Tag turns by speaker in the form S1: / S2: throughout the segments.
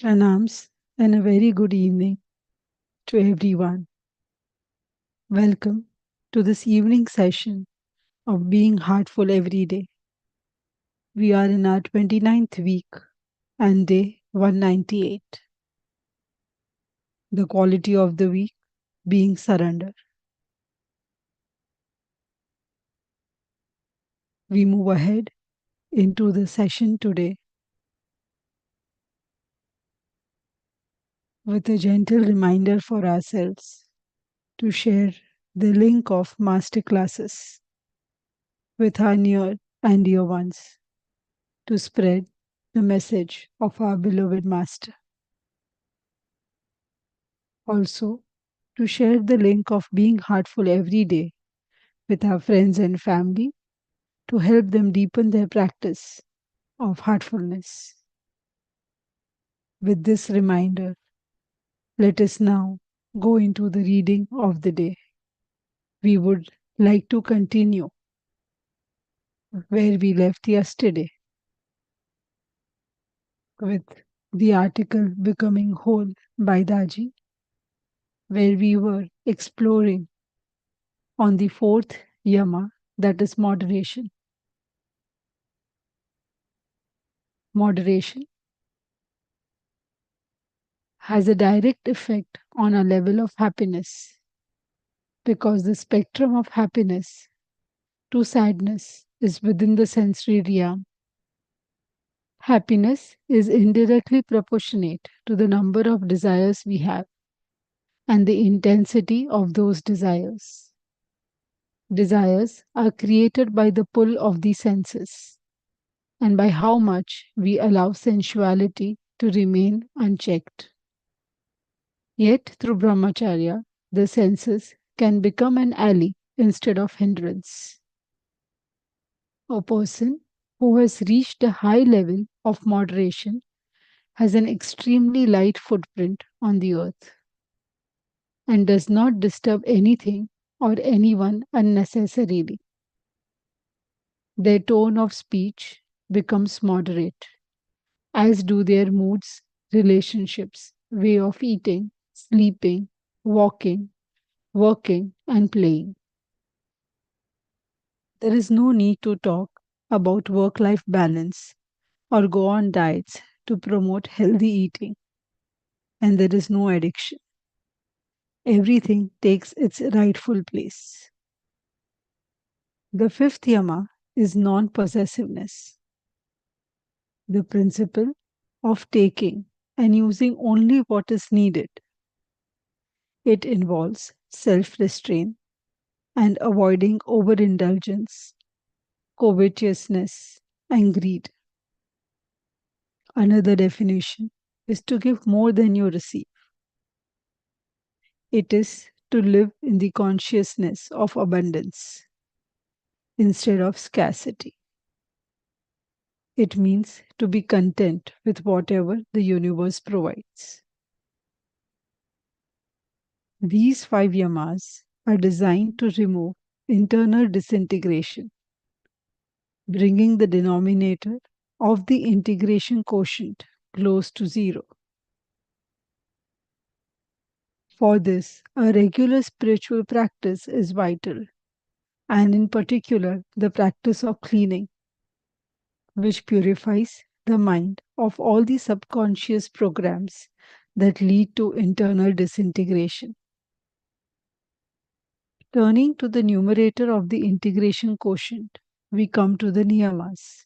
S1: Pranams and a very good evening to everyone. Welcome to this evening session of Being Heartful Every Day. We are in our 29th week and day 198. The quality of the week being surrender. We move ahead into the session today with a gentle reminder for ourselves to share the link of masterclasses with our near and dear ones to spread the message of our beloved Master. Also, to share the link of being heartful every day with our friends and family to help them deepen their practice of heartfulness. With this reminder, let us now go into the reading of the day. We would like to continue where we left yesterday with the article Becoming Whole by Daji, where we were exploring on the fourth yama, that is moderation. Moderation has a direct effect on our level of happiness because the spectrum of happiness to sadness is within the sensory realm. Happiness is indirectly proportionate to the number of desires we have and the intensity of those desires. Desires are created by the pull of the senses and by how much we allow sensuality to remain unchecked. Yet, through brahmacharya, the senses can become an ally instead of hindrance. A person who has reached a high level of moderation has an extremely light footprint on the earth and does not disturb anything or anyone unnecessarily. Their tone of speech becomes moderate, as do their moods, relationships, way of eating, sleeping, walking, working, and playing. There is no need to talk about work life balance or go on diets to promote healthy eating, and there is no addiction. Everything takes its rightful place. The fifth yama is non possessiveness, the principle of taking and using only what is needed. It involves self restraint and avoiding overindulgence, covetousness, and greed. Another definition is to give more than you receive. It is to live in the consciousness of abundance instead of scarcity. It means to be content with whatever the universe provides. These five yamas are designed to remove internal disintegration, bringing the denominator of the integration quotient close to zero. For this, a regular spiritual practice is vital, and in particular, the practice of cleaning, which purifies the mind of all the subconscious programs that lead to internal disintegration. Turning to the numerator of the integration quotient, we come to the niyamas.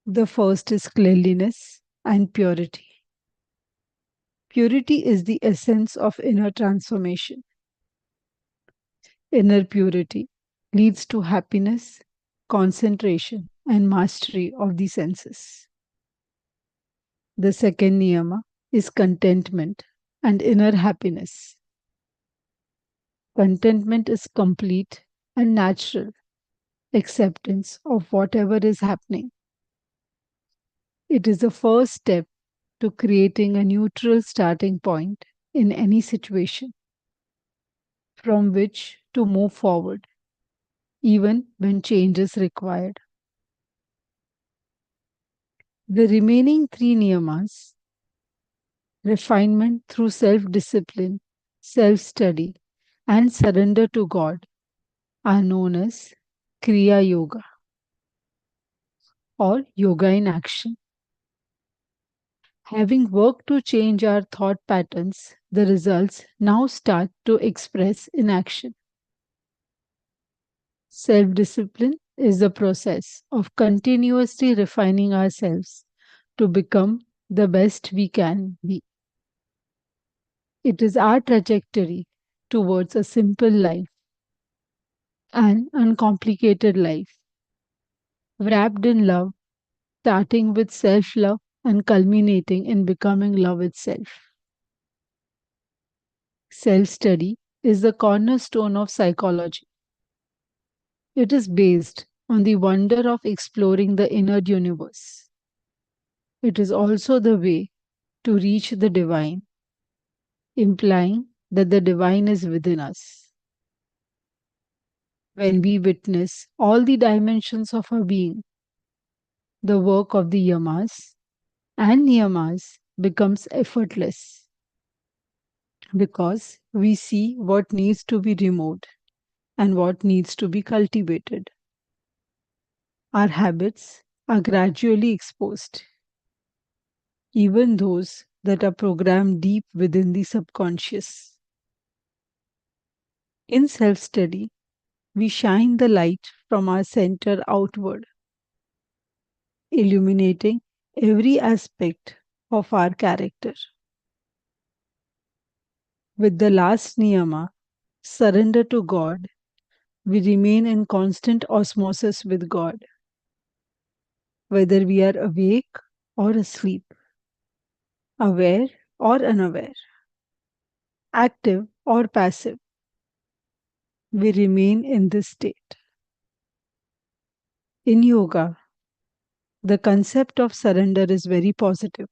S1: The first is cleanliness and purity. Purity is the essence of inner transformation. Inner purity leads to happiness, concentration, and mastery of the senses. The second niyama is contentment and inner happiness. Contentment is complete and natural acceptance of whatever is happening. It is the first step to creating a neutral starting point in any situation from which to move forward, even when change is required. The remaining three niyamas Refinement through self discipline, self study, and surrender to God are known as Kriya Yoga or Yoga in Action. Having worked to change our thought patterns, the results now start to express in action. Self discipline is the process of continuously refining ourselves to become the best we can be. It is our trajectory towards a simple life, an uncomplicated life, wrapped in love, starting with self love and culminating in becoming love itself. Self study is the cornerstone of psychology. It is based on the wonder of exploring the inner universe. It is also the way to reach the divine, implying that the divine is within us. When we witness all the dimensions of our being, the work of the yamas and niyamas becomes effortless because we see what needs to be removed and what needs to be cultivated. Our habits are gradually exposed, even those that are programmed deep within the subconscious. In self study, we shine the light from our center outward, illuminating every aspect of our character. With the last niyama, surrender to God, we remain in constant osmosis with God, whether we are awake or asleep, aware or unaware, active or passive. We remain in this state. In yoga, the concept of surrender is very positive.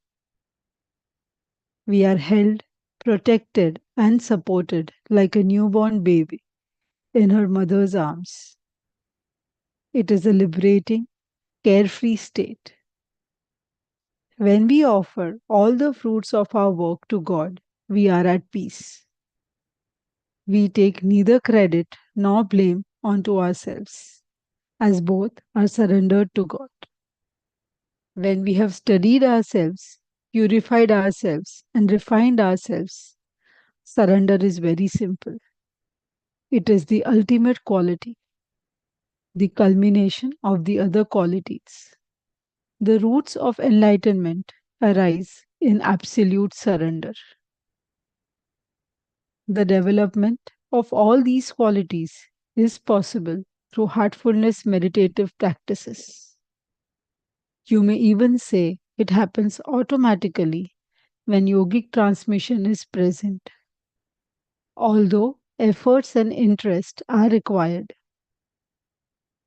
S1: We are held, protected, and supported like a newborn baby in her mother's arms. It is a liberating, carefree state. When we offer all the fruits of our work to God, we are at peace. We take neither credit nor blame onto ourselves, as both are surrendered to God. When we have studied ourselves, purified ourselves, and refined ourselves, surrender is very simple. It is the ultimate quality, the culmination of the other qualities. The roots of enlightenment arise in absolute surrender. The development of all these qualities is possible through heartfulness meditative practices. You may even say it happens automatically when yogic transmission is present, although efforts and interest are required.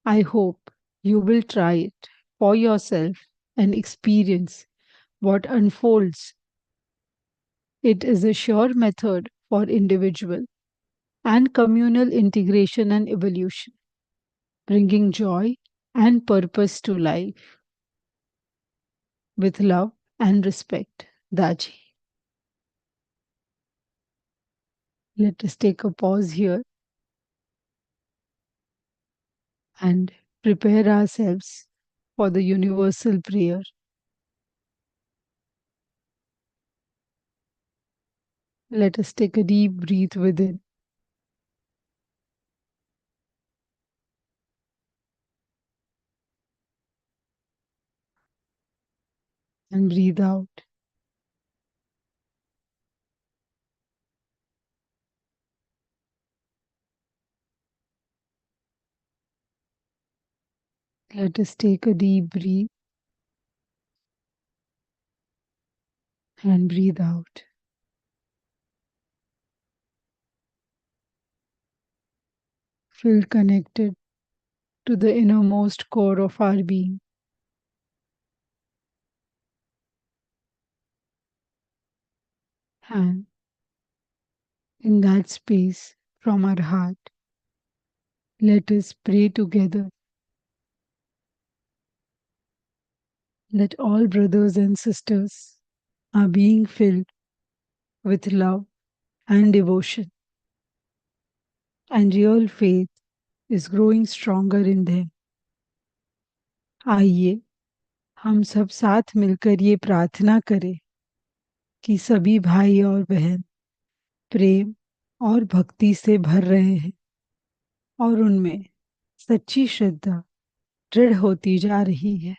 S1: I hope you will try it for yourself and experience what unfolds. It is a sure method for individual and communal integration and evolution, bringing joy and purpose to life with love and respect. Daji. Let us take a pause here and prepare ourselves for the universal prayer. Let us take a deep breath within and breathe out. Let us take a deep breath and breathe out. Feel connected to the innermost core of our being. And in that space from our heart, let us pray together that all brothers and sisters are being filled with love and devotion, and real faith is growing stronger in them. आइए हम सब साथ मिलकर ये प्रार्थना करें कि सभी भाई और बहन प्रेम और भक्ति से भर रहे हैं और उनमें सच्ची श्रद्धा दृढ़ होती जा रही है।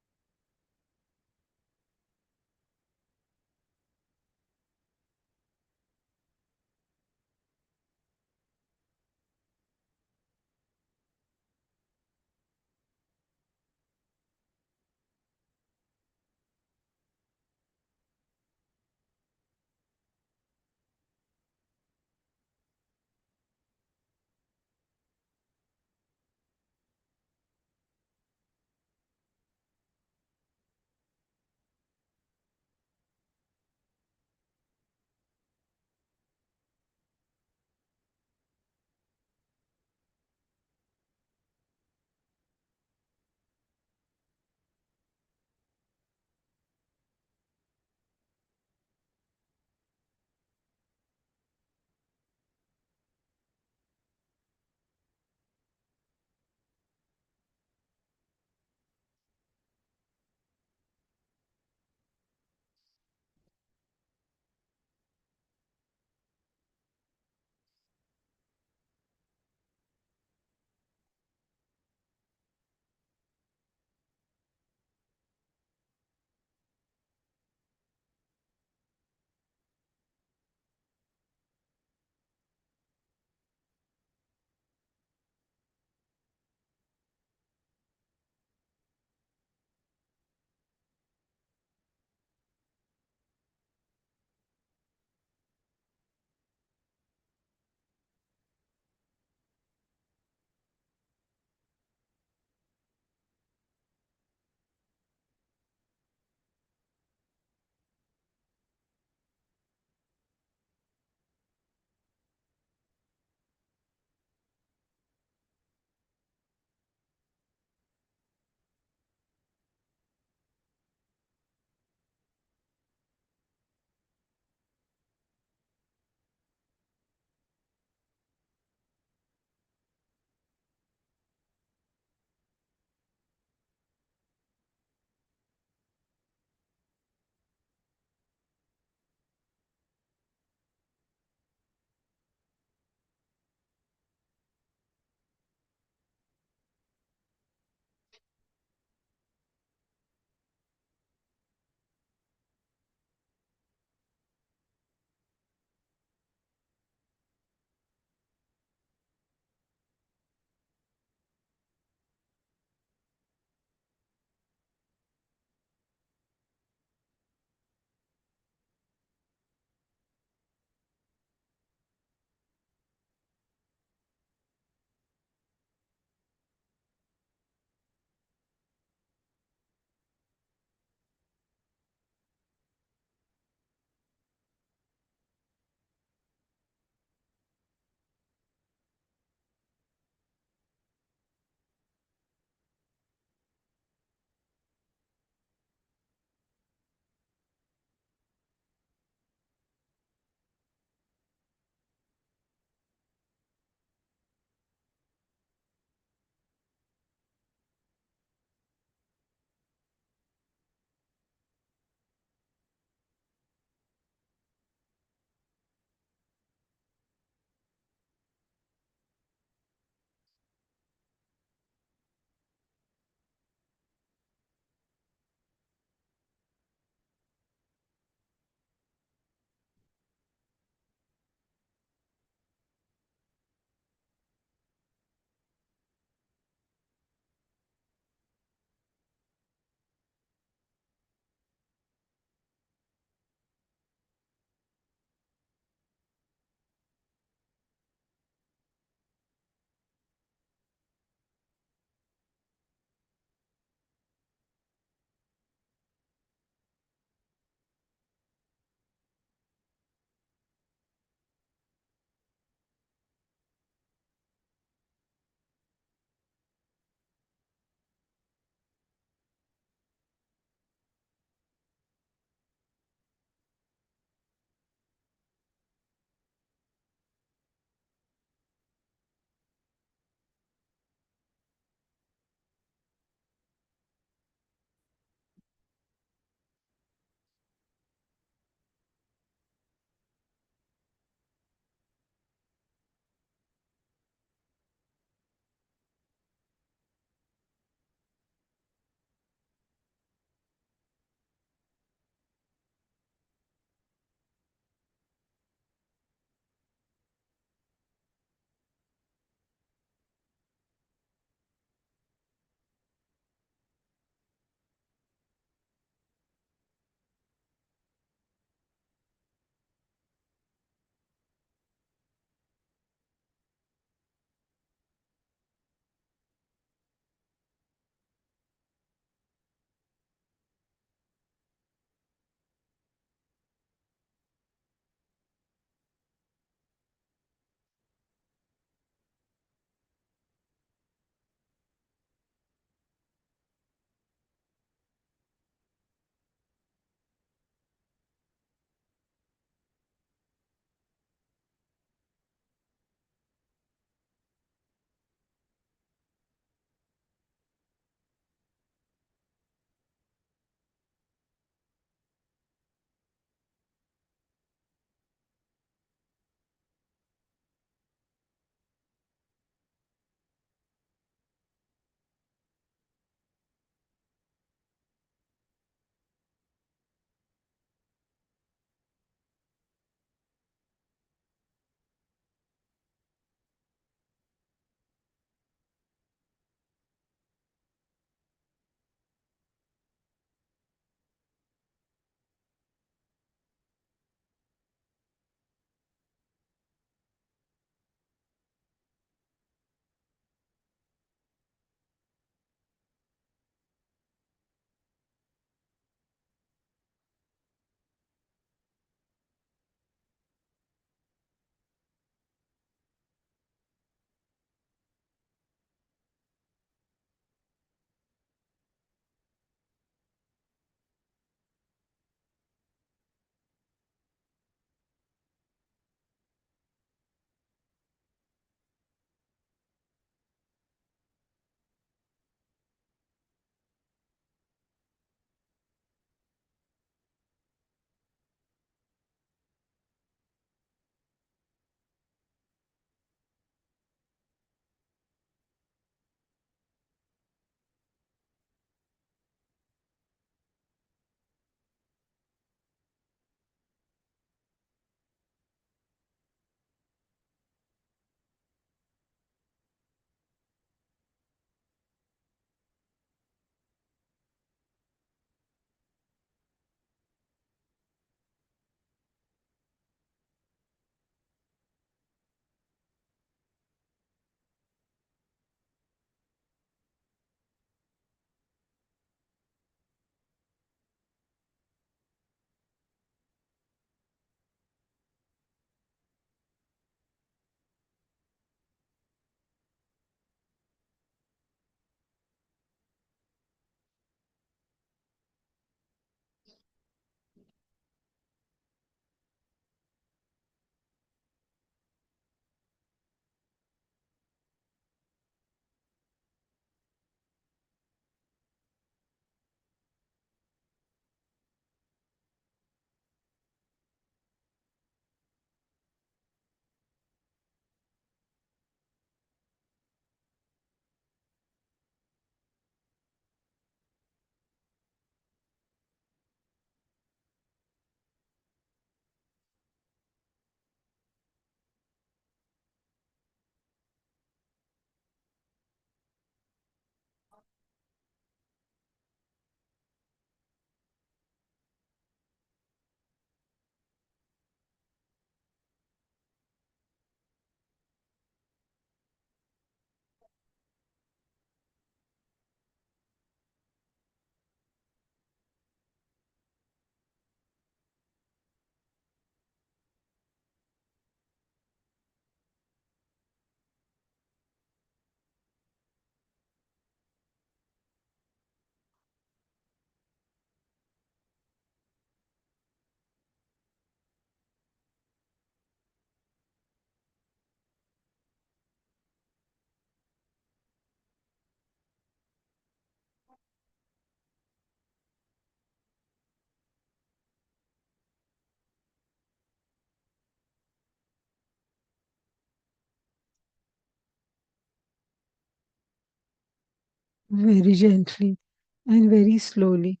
S1: Very gently and very slowly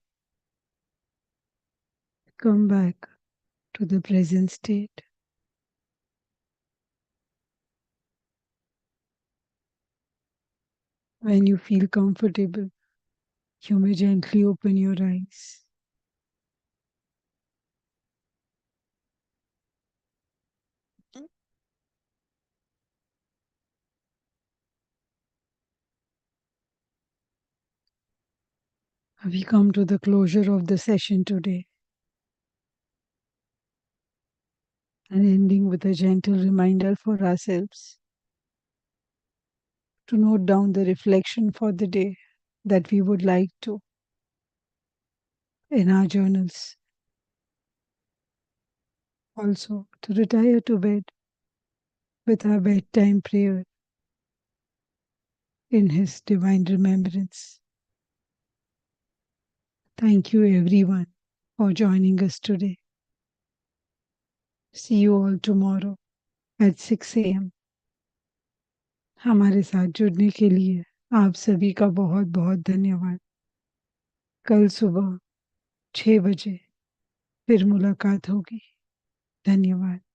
S1: come back to the present state. When you feel comfortable, you may gently open your eyes. We come to the closure of the session today and ending with a gentle reminder for ourselves to note down the reflection for the day that we would like to in our journals. Also, to retire to bed with our bedtime prayer in His divine remembrance. Thank you, everyone, for joining us today. See you all tomorrow at 6 a.m. हमारे साथ जुड़ने के लिए आप सभी का बहुत बहुत धन्यवाद। कल सुबह 6 बजे फिर मुलाकात होगी। धन्यवाद।